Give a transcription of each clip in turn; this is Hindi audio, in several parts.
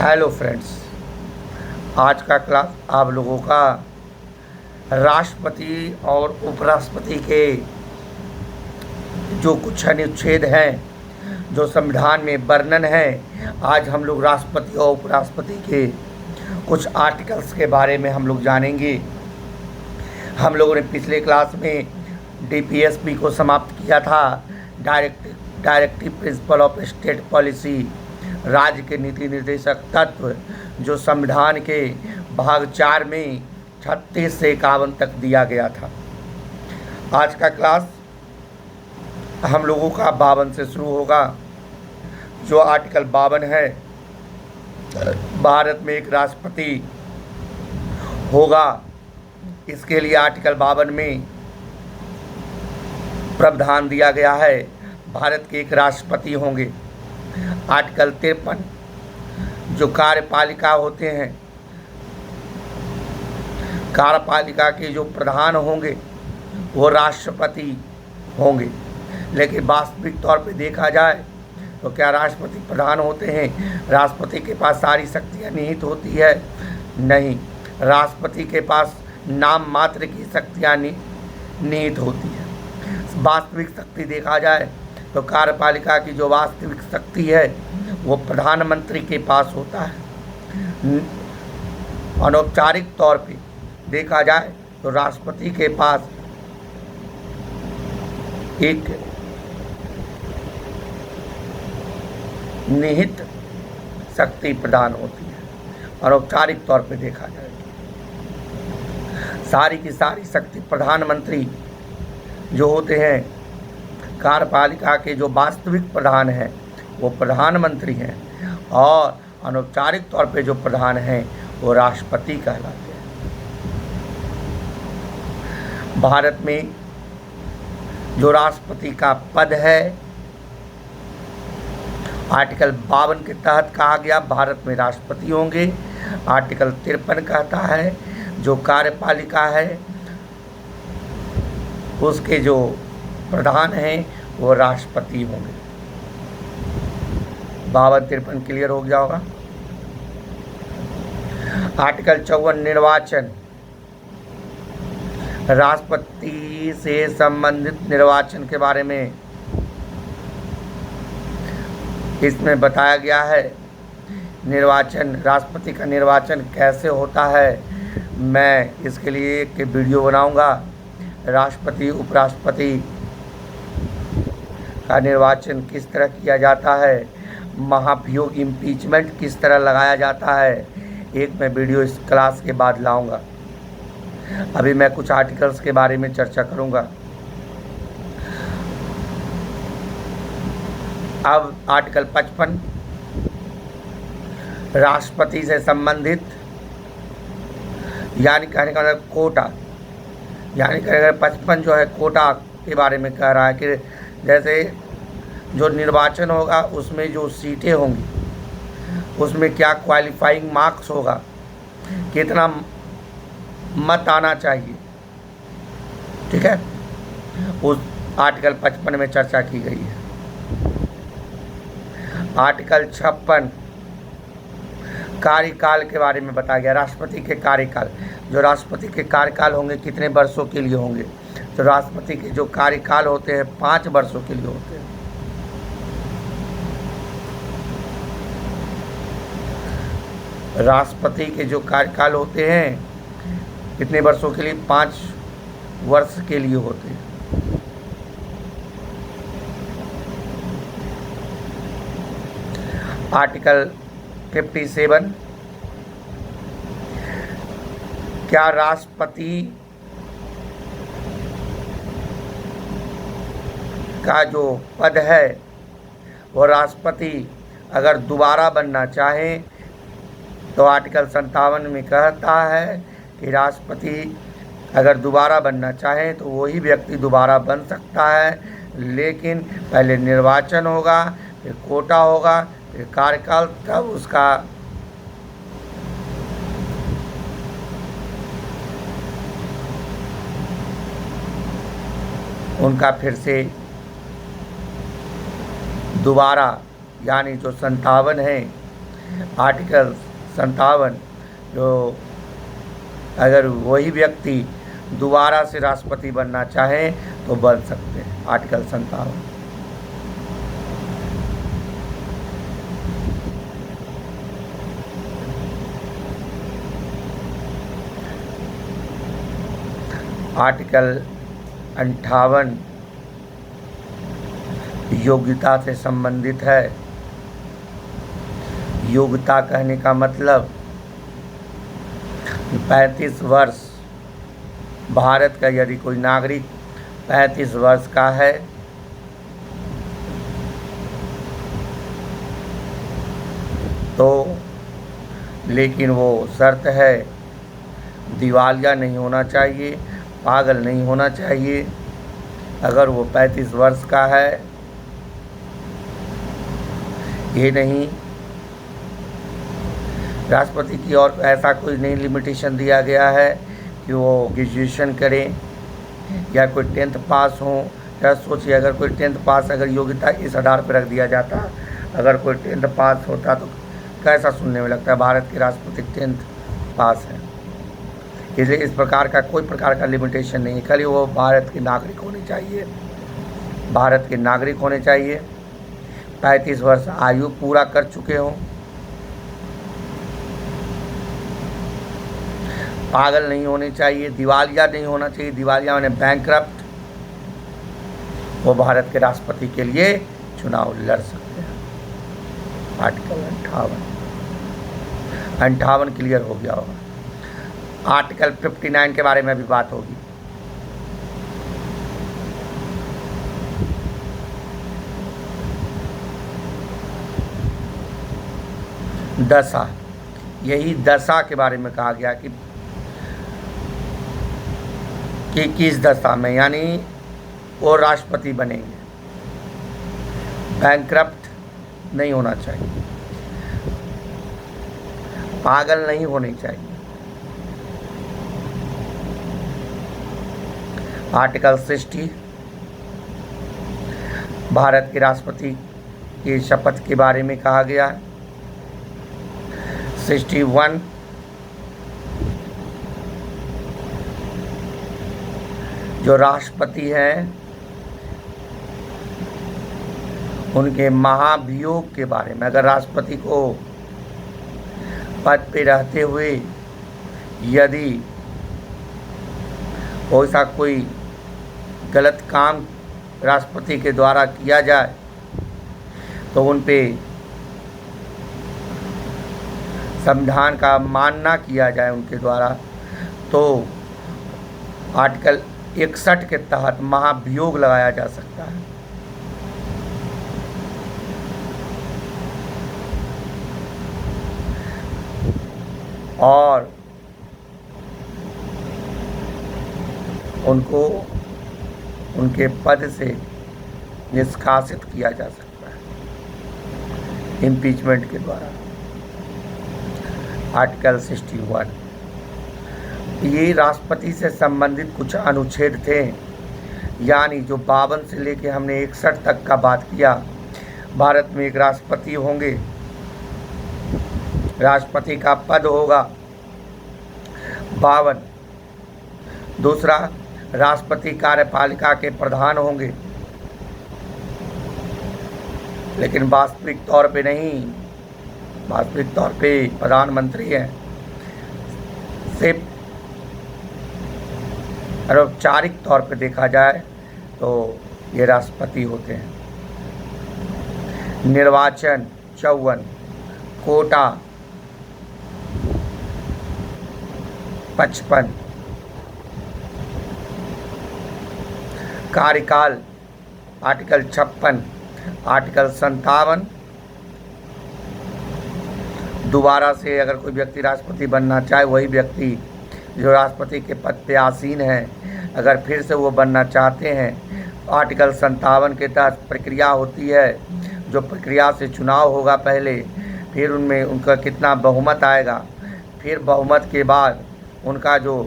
हेलो फ्रेंड्स, आज का क्लास आप लोगों का राष्ट्रपति और उपराष्ट्रपति के जो कुछ अनुच्छेद हैं, जो संविधान में वर्णन है। आज हम लोग राष्ट्रपति और उपराष्ट्रपति के कुछ आर्टिकल्स के बारे में हम लोग जानेंगे। हम लोगों ने पिछले क्लास में डीपीएसपी को समाप्त किया था, directive principle of state policy, राज्य के नीति निर्देशक तत्व, जो संविधान के भाग 4 में 36 से 51 तक दिया गया था। आज का क्लास हम लोगों का 52 से शुरू होगा। जो आर्टिकल 52 है, भारत में एक राष्ट्रपति होगा। इसके लिए आर्टिकल 52 में प्रावधान दिया गया है, भारत के एक राष्ट्रपति होंगे। आर्टिकल 53, जो कार्यपालिका होते हैं, कार्यपालिका के जो प्रधान होंगे वो राष्ट्रपति होंगे। लेकिन वास्तविक तौर पे देखा जाए तो क्या राष्ट्रपति प्रधान होते हैं? राष्ट्रपति के पास सारी शक्तियाँ निहित होती है? नहीं, राष्ट्रपति के पास नाम मात्र की शक्तियाँ निहित होती है। वास्तविक शक्ति देखा जाए तो कार्यपालिका की जो वास्तविक शक्ति है वो प्रधानमंत्री के पास होता है। अनौपचारिक तौर पे देखा जाए तो राष्ट्रपति के पास एक निहित शक्ति प्रदान होती है। अनौपचारिक तौर पे देखा जाए सारी की सारी शक्ति प्रधानमंत्री जो होते हैं, कार्यपालिका के जो वास्तविक प्रधान हैं वो प्रधानमंत्री हैं, और अनौपचारिक तौर पे जो प्रधान हैं वो राष्ट्रपति कहलाते हैं। भारत में जो राष्ट्रपति का पद है, आर्टिकल 52 के तहत कहा गया भारत में राष्ट्रपति होंगे। आर्टिकल 53 कहता है जो कार्यपालिका है उसके जो प्रधान हैं वो राष्ट्रपति होंगे। 52-53 क्लियर हो गया होगा। आर्टिकल 54 निर्वाचन, राष्ट्रपति से संबंधित निर्वाचन के बारे में इसमें बताया गया है। निर्वाचन, राष्ट्रपति का निर्वाचन कैसे होता है, मैं इसके लिए एक वीडियो बनाऊंगा। राष्ट्रपति उपराष्ट्रपति का निर्वाचन किस तरह किया जाता है, महाभियोग इम्पीचमेंट किस तरह लगाया जाता है, एक मैं वीडियो इस क्लास के बाद लाऊंगा। अभी मैं कुछ आर्टिकल्स के बारे में चर्चा करूंगा। अब आर्टिकल 55, राष्ट्रपति से संबंधित, यानी कहने का मतलब कोटा, यानी कहने का 55 जो है कोटा के बारे में कह रहा है कि जैसे जो निर्वाचन होगा उसमें जो सीटें होंगी उसमें क्या क्वालिफाइंग मार्क्स होगा, कितना मत आना चाहिए, ठीक है, उस आर्टिकल 55 में चर्चा की गई है। आर्टिकल 56 कार्यकाल के बारे में बताया गया। राष्ट्रपति के कार्यकाल, जो राष्ट्रपति के कार्यकाल होंगे कितने वर्षों के लिए होंगे, तो राष्ट्रपति के जो कार्यकाल होते हैं 5 वर्षों के लिए होते हैं। राष्ट्रपति के जो कार्यकाल होते हैं कितने वर्षों के लिए, 5 वर्ष के लिए होते हैं। आर्टिकल 57, क्या राष्ट्रपति का जो पद है वो राष्ट्रपति अगर दोबारा बनना चाहें तो आर्टिकल 57 में कहता है कि राष्ट्रपति अगर दोबारा बनना चाहें तो वही व्यक्ति दोबारा बन सकता है, लेकिन पहले निर्वाचन होगा, फिर कोटा होगा, फिर कार्यकाल, तब उसका उनका फिर से दोबारा, यानी जो 57 है आर्टिकल 57, जो अगर वही व्यक्ति दोबारा से राष्ट्रपति बनना चाहे तो बन सकते हैं। आर्टिकल 57। आर्टिकल 58 योग्यता से संबंधित है। योग्यता कहने का मतलब 35 वर्ष, भारत का यदि कोई नागरिक 35 वर्ष का है तो, लेकिन वो शर्त है दिवालिया नहीं होना चाहिए, पागल नहीं होना चाहिए। अगर वो 35 वर्ष का है, ये नहीं, राष्ट्रपति की और ऐसा कोई नहीं लिमिटेशन दिया गया है कि वो ग्रेजुएशन करें या कोई 10th पास हो। या सोचिए, अगर कोई 10th पास अगर योग्यता इस आधार पर रख दिया जाता, अगर कोई 10th पास होता तो कैसा सुनने में लगता है, भारत के राष्ट्रपति 10th पास है। इसलिए इस प्रकार का कोई प्रकार का लिमिटेशन नहीं है, खाली वो भारत के नागरिक होने चाहिए, भारत के नागरिक होने चाहिए, 35 वर्ष आयु पूरा कर चुके हों, पागल नहीं होने चाहिए, दिवालिया नहीं होना चाहिए। दिवालिया माने बैंकरप्ट, वो भारत के राष्ट्रपति के लिए चुनाव लड़ सकते हैं। आर्टिकल 58 क्लियर हो गया होगा। आर्टिकल 59 के बारे में भी बात होगी। दशा, यही दशा के बारे में कहा गया कि किस दशा में यानी वो राष्ट्रपति बनेंगे। बैंकरप्ट नहीं होना चाहिए, पागल नहीं होने चाहिए। आर्टिकल 60 भारत के राष्ट्रपति की शपथ के बारे में कहा गया है। 61 जो राष्ट्रपति हैं उनके महाभियोग के बारे में, अगर राष्ट्रपति को पद पे रहते हुए यदि ऐसा कोई गलत काम राष्ट्रपति के द्वारा किया जाए तो उन पे संविधान का मानना किया जाए उनके द्वारा, तो आर्टिकल 61 के तहत महाभियोग लगाया जा सकता है। और उनको उनके पद से निष्कासित किया जा सकता है इम्पीचमेंट के द्वारा। आर्टिकल 61 ये राष्ट्रपति से संबंधित कुछ अनुच्छेद थे, यानी जो 52 से लेके हमने 61 तक का बात किया। भारत में एक राष्ट्रपति होंगे, राष्ट्रपति का पद होगा 52। दूसरा, राष्ट्रपति कार्यपालिका के प्रधान होंगे, लेकिन वास्तविक तौर पे नहीं, वास्तविक तौर पे प्रधानमंत्री हैं। सिर्फ औपचारिक तौर पे देखा जाए तो ये राष्ट्रपति होते हैं। निर्वाचन 54, कोटा 55, कार्यकाल आर्टिकल 56, आर्टिकल 57 दोबारा से अगर कोई व्यक्ति राष्ट्रपति बनना चाहे, वही व्यक्ति जो राष्ट्रपति के पद पे आसीन है, अगर फिर से वो बनना चाहते हैं, आर्टिकल 57 के तहत प्रक्रिया होती है। जो प्रक्रिया से चुनाव होगा पहले, फिर उनमें उनका कितना बहुमत आएगा, फिर बहुमत के बाद उनका जो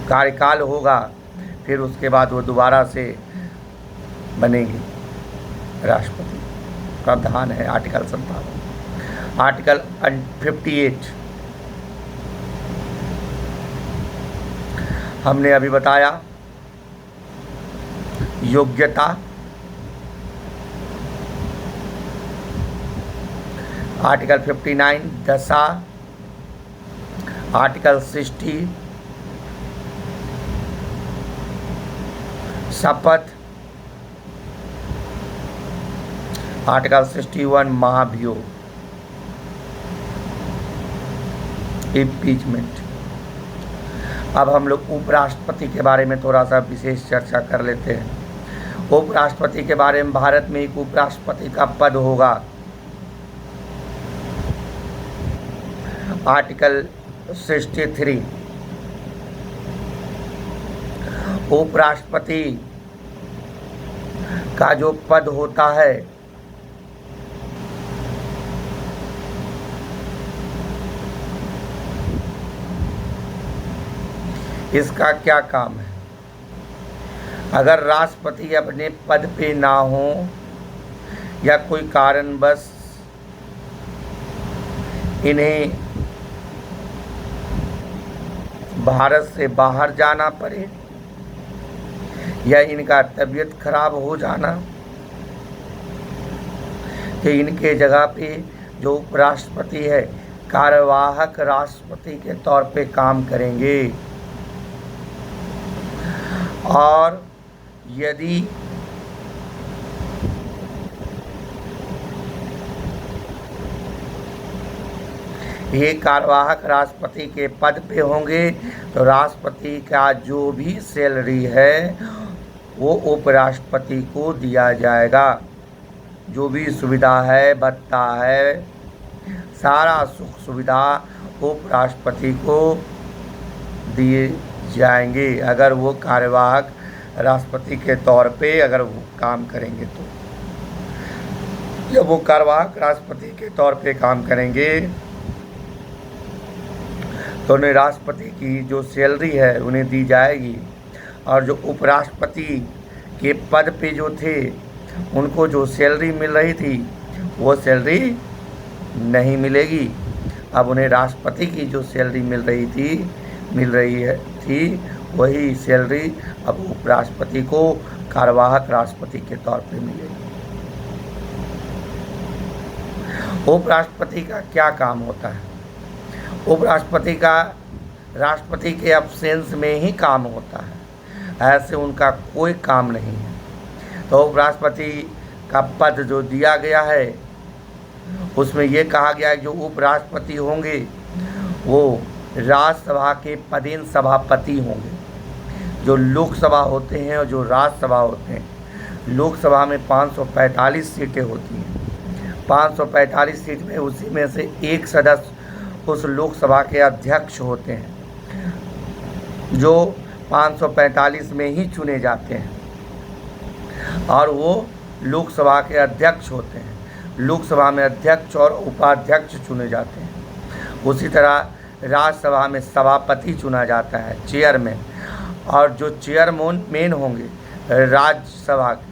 कार्यकाल होगा, फिर उसके बाद वो दोबारा से बनेंगे राष्ट्रपति। प्रावधान है आर्टिकल 57। आर्टिकल 58 हमने अभी बताया। योग्यता, आर्टिकल 59 दशा, आर्टिकल 60 शपथ, आर्टिकल 61 महाभियोग, इम्पीचमेंट। अब हम लोग उपराष्ट्रपति के बारे में थोड़ा सा विशेष चर्चा कर लेते हैं। उपराष्ट्रपति के बारे में, भारत में एक उपराष्ट्रपति का पद होगा। आर्टिकल 63 उपराष्ट्रपति का जो पद होता है इसका क्या काम है। अगर राष्ट्रपति अपने पद पे ना हो या कोई कारणवश इन्हें भारत से बाहर जाना पड़े या इनका तबीयत खराब हो जाना, तो इनके जगह पे जो उपराष्ट्रपति है कार्यवाहक राष्ट्रपति के तौर पे काम करेंगे। और यदि ये कार्यवाहक राष्ट्रपति के पद पे होंगे तो राष्ट्रपति का जो भी सैलरी है वो उपराष्ट्रपति को दिया जाएगा। जो भी सुविधा है, भत्ता है, सारा सुख सुविधा उपराष्ट्रपति को दिए जाएंगे अगर वो कार्यवाहक राष्ट्रपति के तौर पे अगर वो काम करेंगे। तो जब वो कार्यवाहक राष्ट्रपति के तौर पे काम करेंगे तो उन्हें राष्ट्रपति की जो सैलरी है उन्हें दी जाएगी। और जो उपराष्ट्रपति के पद पे जो थे उनको जो सैलरी मिल रही थी वो सैलरी नहीं मिलेगी। अब उन्हें राष्ट्रपति की जो सैलरी मिल रही थी वही सैलरी अब उपराष्ट्रपति को कार्यवाहक राष्ट्रपति के तौर पे मिलेगी। उपराष्ट्रपति का क्या काम होता है? उपराष्ट्रपति का राष्ट्रपति के एब्सेंस में ही काम होता है, ऐसे उनका कोई काम नहीं है। तो उपराष्ट्रपति का पद जो दिया गया है उसमें ये कहा गया है जो उपराष्ट्रपति होंगे वो राज्यसभा के पदेन सभापति होंगे। जो लोकसभा होते हैं और जो राज्यसभा होते हैं, लोकसभा में 545 सीटें होती हैं। 545 सीट में उसी में से एक सदस्य उस लोकसभा के अध्यक्ष होते हैं जो 545 में ही चुने जाते हैं और वो लोकसभा के अध्यक्ष होते हैं। लोकसभा में अध्यक्ष और उपाध्यक्ष चुने जाते हैं। उसी तरह राज्यसभा में सभापति चुना जाता है, चेयरमैन। और जो चेयरमैन होंगे राज्यसभा के,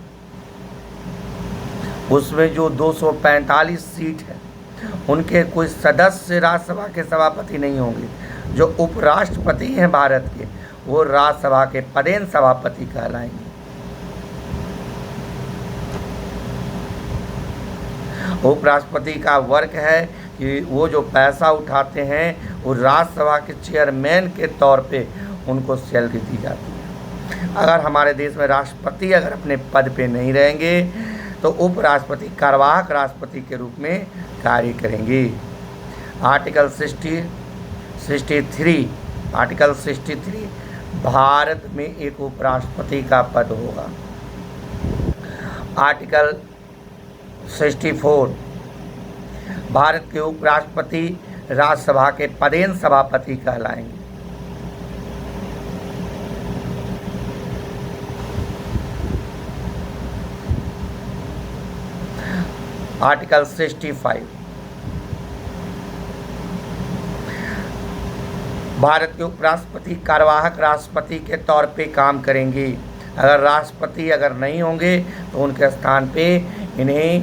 उसमें जो 245 सीट है उनके कोई सदस्य राज्यसभा के सभापति नहीं होंगे। जो उपराष्ट्रपति हैं भारत के वो राज्यसभा के पदेन सभापति कहलाएंगे। उपराष्ट्रपति का वर्क है कि वो जो पैसा उठाते हैं वो राज्यसभा के चेयरमैन के तौर पे उनको सैलरी दी जाती है। अगर हमारे देश में राष्ट्रपति अगर अपने पद पे नहीं रहेंगे तो उपराष्ट्रपति कार्यवाहक राष्ट्रपति के रूप में कार्य करेंगे। आर्टिकल 63 भारत में एक उपराष्ट्रपति का पद होगा। आर्टिकल 64 भारत के उपराष्ट्रपति राज्यसभा के पदेन सभापति कहलाएंगे। आर्टिकल 65 भारत के उपराष्ट्रपति कार्यवाहक राष्ट्रपति के तौर पे काम करेंगे। अगर राष्ट्रपति अगर नहीं होंगे तो उनके स्थान पे इन्हें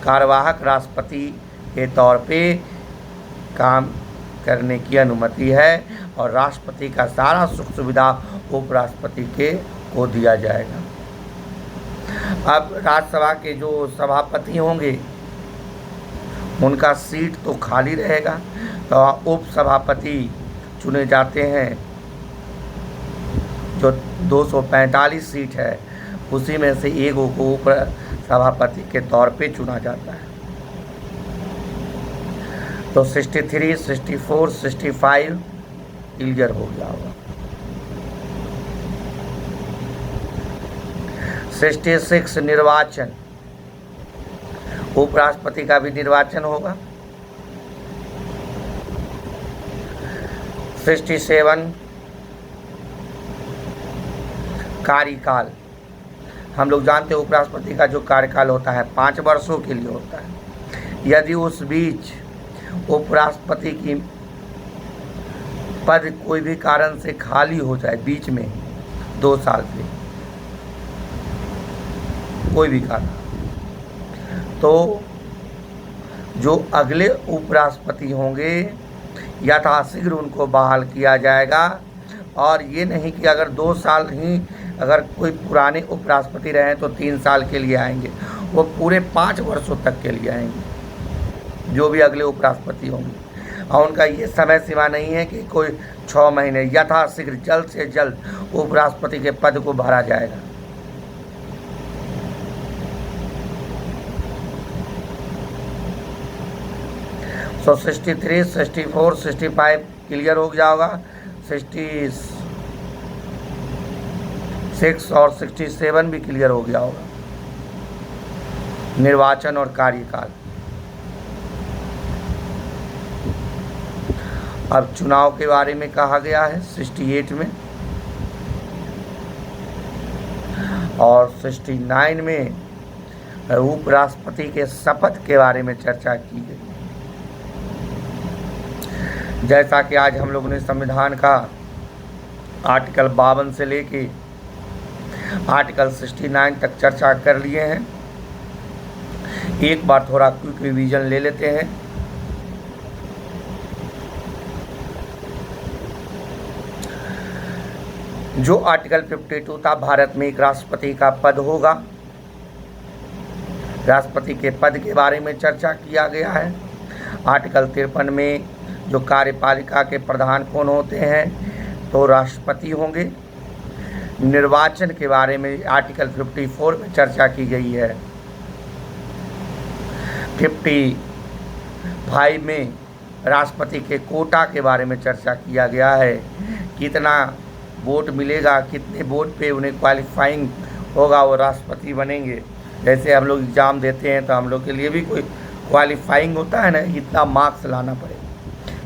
कार्यवाहक राष्ट्रपति के तौर पे काम करने की अनुमति है और राष्ट्रपति का सारा सुख सुविधा उपराष्ट्रपति को दिया जाएगा। अब राज्यसभा के जो सभापति होंगे उनका सीट तो खाली रहेगा, तो उपसभापति चुने जाते हैं। जो 245 सीट है उसी में से एक को उप सभापति के तौर पे चुना जाता है। तो 63, 64, 65 क्लियर हो गया होगा। 66 निर्वाचन, उपराष्ट्रपति का भी निर्वाचन होगा। 67 कार्यकाल, हम लोग जानते हैं उपराष्ट्रपति का जो कार्यकाल होता है 5 वर्षों के लिए होता है। यदि उस बीच उपराष्ट्रपति की पद कोई भी कारण से खाली हो जाए, बीच में 2 साल से कोई भी कारण, तो जो अगले उपराष्ट्रपति होंगे यथाशीघ्र उनको बहाल किया जाएगा। और ये नहीं कि अगर 2 साल ही अगर कोई पुराने उपराष्ट्रपति रहे तो 3 साल के लिए आएंगे, वो पूरे 5 वर्षों तक के लिए आएंगे जो भी अगले उपराष्ट्रपति होंगे। और उनका ये समय सीमा नहीं है कि कोई 6 महीने, यथाशीघ्र जल्द से जल्द उपराष्ट्रपति के पद को भरा जाएगा। तो 63, 64, 65 क्लियर हो जाएगा। 66 और 67 भी क्लियर हो गया होगा। निर्वाचन और कार्यकाल। अब चुनाव के बारे में कहा गया है 68 में, और 69 में उपराष्ट्रपति के शपथ के बारे में चर्चा की गई। जैसा कि आज हम लोगों ने संविधान का आर्टिकल 52 से लेके आर्टिकल 69 तक चर्चा कर लिए हैं। एक बार थोड़ा क्विक रिवीजन ले लेते हैं। जो आर्टिकल 52 था, भारत में एक राष्ट्रपति का पद होगा। राष्ट्रपति के पद के बारे में चर्चा किया गया है। आर्टिकल 53 में जो कार्यपालिका के प्रधान कौन होते हैं, तो राष्ट्रपति होंगे। निर्वाचन के बारे में आर्टिकल 54 में चर्चा की गई है। 55 में राष्ट्रपति के कोटा के बारे में चर्चा किया गया है। कितना वोट मिलेगा, कितने वोट पे उन्हें क्वालिफाइंग होगा, वो राष्ट्रपति बनेंगे। जैसे हम लोग एग्ज़ाम देते हैं तो हम लोग के लिए भी कोई क्वालिफाइंग होता है ना, इतना मार्क्स लाना पड़ेगा,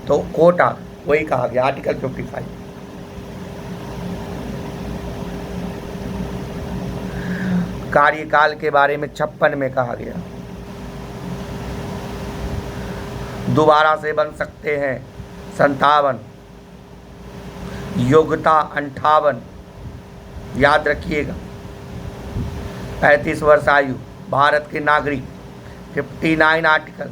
तो कोटा वही कहा गया आर्टिकल 55। कार्यकाल के बारे में 56 में कहा गया, दोबारा से बन सकते हैं 57, योग्यता 58, याद रखिएगा। 35 वर्ष आयु, भारत के नागरिक। 59 आर्टिकल,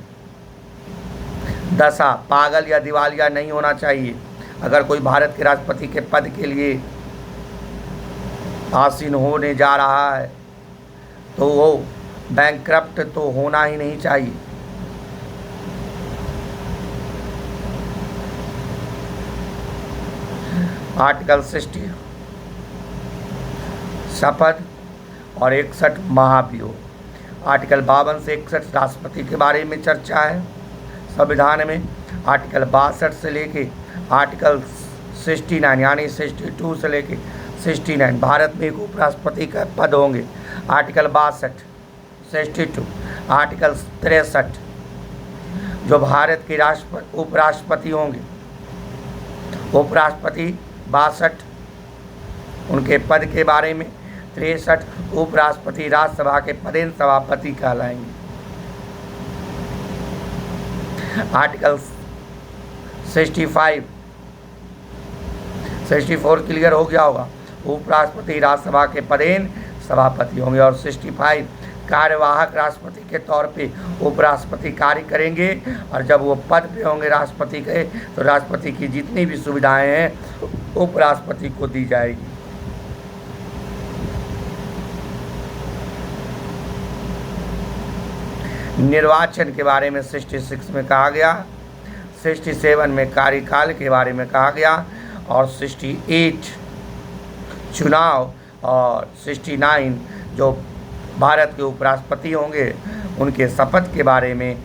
दशा, पागल या दिवालिया नहीं होना चाहिए। अगर कोई भारत के राष्ट्रपति के पद के लिए आसीन होने जा रहा है तो वो बैंकक्रप्ट तो होना ही नहीं चाहिए। आर्टिकल 60 शपथ और 61 महाभियोग। आर्टिकल 52 से 61 राष्ट्रपति के बारे में चर्चा है संविधान में। आर्टिकल 62 से लेके आर्टिकल 69 यानी 62 से लेके 69 भारत में एक उपराष्ट्रपति का पद होंगे। आर्टिकल 62, 62, आर्टिकल 63 जो भारत के उपराष्ट्रपति होंगे। उपराष्ट्रपति 62 उनके पद के बारे में। 63 उपराष्ट्रपति राज्यसभा के पदेन सभापति कहलाएंगे। आर्टिकल 65, 64 क्लियर हो गया होगा। उपराष्ट्रपति राज्यसभा के पदेन सभापति होंगे। और 65 कार्यवाहक राष्ट्रपति के तौर पे उपराष्ट्रपति कार्य करेंगे, और जब वो पद पे होंगे राष्ट्रपति के, तो राष्ट्रपति की जितनी भी सुविधाएं हैं उपराष्ट्रपति को दी जाएगी। निर्वाचन के बारे में 66 में कहा गया, 67 में कार्यकाल के बारे में कहा गया, और 68 चुनाव, और 69 जो भारत के उपराष्ट्रपति होंगे उनके शपथ के बारे में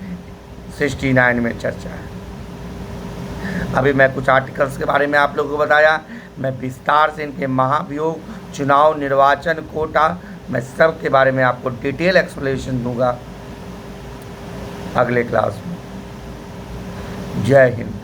69 में चर्चा है। अभी मैं कुछ आर्टिकल्स के बारे में आप लोगों को बताया, मैं विस्तार से इनके महाभियोग, चुनाव, निर्वाचन, कोटा, मैं सब के बारे में आपको डिटेल एक्सप्लेनेशन दूंगा अगले क्लास में। जय हिंद।